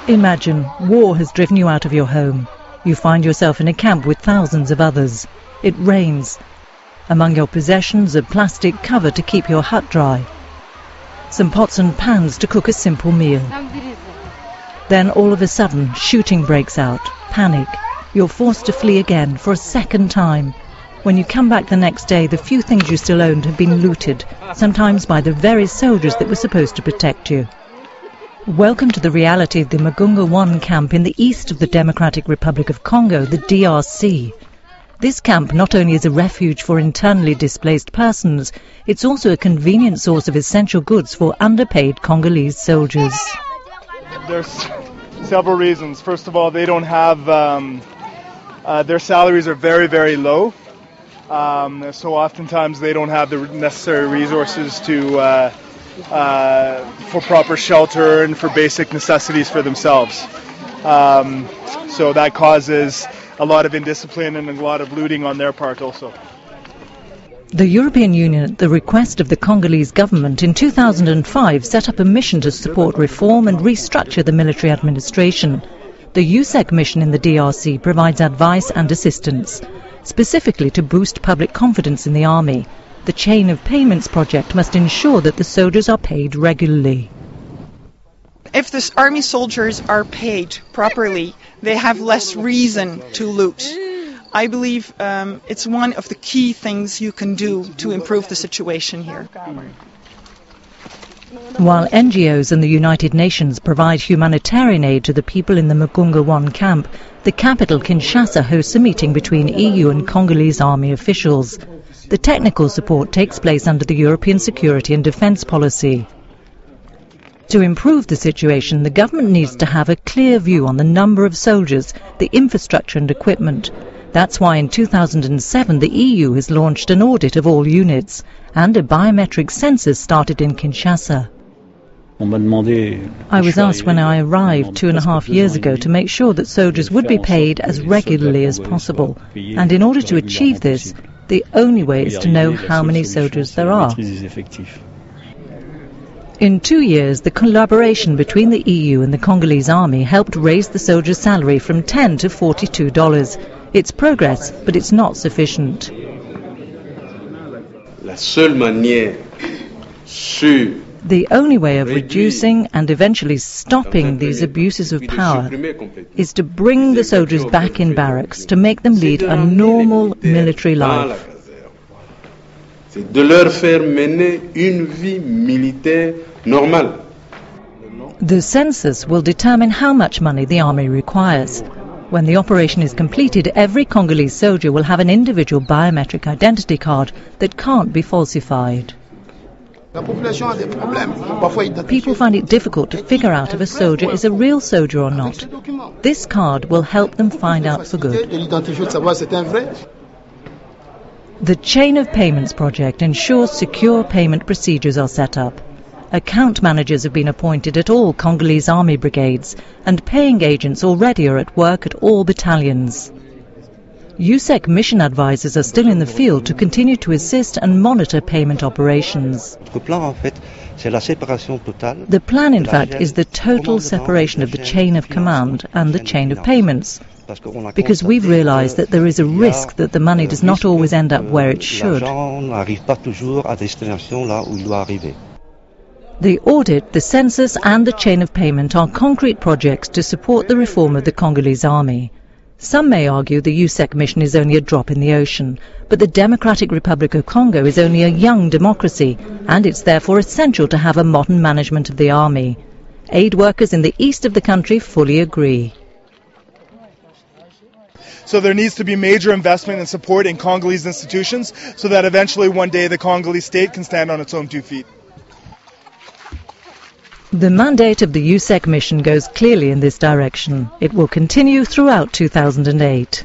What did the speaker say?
Imagine, war has driven you out of your home. You find yourself in a camp with thousands of others. It rains. Among your possessions, a plastic cover to keep your hut dry. Some pots and pans to cook a simple meal. Then all of a sudden, shooting breaks out. Panic. You're forced to flee again for a second time. When you come back the next day, the few things you still owned have been looted, sometimes by the very soldiers that were supposed to protect you. Welcome to the reality of the Mugunga 1 camp in the east of the Democratic Republic of Congo, the DRC. This camp not only is a refuge for internally displaced persons, it's also a convenient source of essential goods for underpaid Congolese soldiers. There's several reasons. First of all, they don't have, their salaries are very, very low. So oftentimes they don't have the necessary resources to for proper shelter and for basic necessities for themselves. So that causes a lot of indiscipline and a lot of looting on their part also. The European Union, at the request of the Congolese government, in 2005 set up a mission to support reform and restructure the military administration. The EUSEC mission in the DRC provides advice and assistance, specifically to boost public confidence in the army. The Chain of Payments project must ensure that the soldiers are paid regularly. If the army soldiers are paid properly, they have less reason to loot. I believe it's one of the key things you can do to improve the situation here. While NGOs and the United Nations provide humanitarian aid to the people in the Mugunga 1 camp, the capital, Kinshasa, hosts a meeting between EU and Congolese army officials. The technical support takes place under the European Security and Defence Policy. To improve the situation, the government needs to have a clear view on the number of soldiers, the infrastructure and equipment. That's why in 2007 the EU has launched an audit of all units, and a biometric census started in Kinshasa. I was asked when I arrived 2.5 years ago to make sure that soldiers would be paid as regularly as possible. And in order to achieve this, the only way is to know how many soldiers there are. In 2 years, the collaboration between the EU and the Congolese army helped raise the soldiers' salary from $10 to $42. It's progress, but it's not sufficient. The only way of reducing and eventually stopping these abuses of power is to bring the soldiers back in barracks, to make them lead a normal military life. The census will determine how much money the army requires. When the operation is completed, every Congolese soldier will have an individual biometric identity card that can't be falsified. People find it difficult to figure out if a soldier is a real soldier or not. This card will help them find out for good. The Chain of Payments project ensures secure payment procedures are set up. Account managers have been appointed at all Congolese army brigades, and paying agents already are at work at all battalions. EUSEC mission advisors are still in the field to continue to assist and monitor payment operations. The plan, in fact, is the total separation of the chain of command and the chain of payments, because we've realized that there is a risk that the money does not always end up where it should. The audit, the census and the chain of payment are concrete projects to support the reform of the Congolese army. Some may argue the EUSEC mission is only a drop in the ocean, but the Democratic Republic of Congo is only a young democracy, and it's therefore essential to have a modern management of the army. Aid workers in the east of the country fully agree. So there needs to be major investment and support in Congolese institutions so that eventually one day the Congolese state can stand on its own 2 feet. The mandate of the EUSEC mission goes clearly in this direction. It will continue throughout 2008.